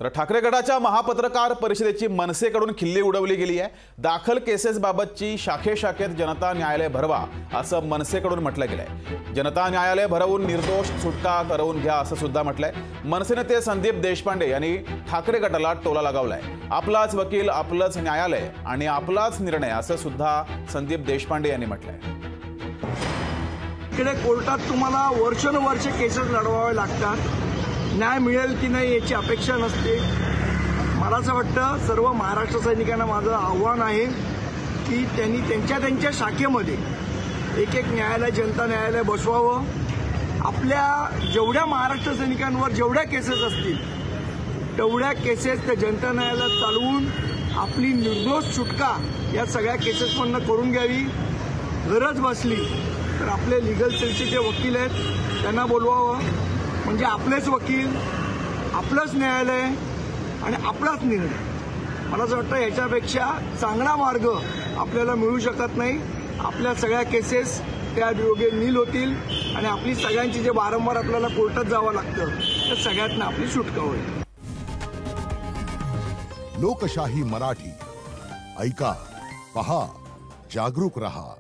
तर ठाकरे गटाच्या महापत्रकार परिषदेची मनसेकडून खिल्ली उडवली गेली आहे। दाखल केसेस बाबतची शाखेत जनता न्यायालय भरवा असं मनसेकडून म्हटलं गेलंय। जनता न्यायालय भरवून निर्दोष सुटका करवून घ्या असं सुद्धा म्हटलंय। मनसे नेते संदीप देशपांडे यांनी ठाकरे गटाला टोला लगावलाय। आपलाच वकील, आपलंच न्यायालय आणि आपलाच निर्णय असं सुद्धा संदीप देशपांडे यांनी म्हटलंय। इकडे कोर्टात तुम्हाला वर्षानुवर्षे केसेस लढवावे लागतात, न्याय मिळेल की नाही याची अपेक्षा नसते। मला असं वाटतं सर्व महाराष्ट्र सैनिकांना माझं आव्हान आहे की त्यांनी त्यांच्या शाखेमध्ये एक न्यायालय, जनता न्यायालय बसवावं। आपल्या जेवढ्या महाराष्ट्र सैनिकांवर जेवढ्या केसेस असतील तेवढ्या केसेस त्या जनता न्यायालयात चालवून आपली निर्दोष सुटका या सगळ्या केसेसमधनं करून घ्यावी। गरज बसली तर आपले लिगल सेलचे जे वकील आहेत त्यांना बोलवावं, म्हणजे आपलेच वकील, आपलंच न्यायालय आणि आपलाच निर्णय। मला असं वाटतं याच्यापेक्षा चांगला मार्ग आपल्याला मिळू शकत नाही। आपल्या सगळ्या केसेस त्या योग्य नील होतील आणि आपली सगळ्यांची जे वारंवार आपल्याला कोर्टात जावं लागतं त्या सगळ्यातनं आपली सुटका होईल। लोकशाही मराठी ऐका, पहा, जागरूक रहा।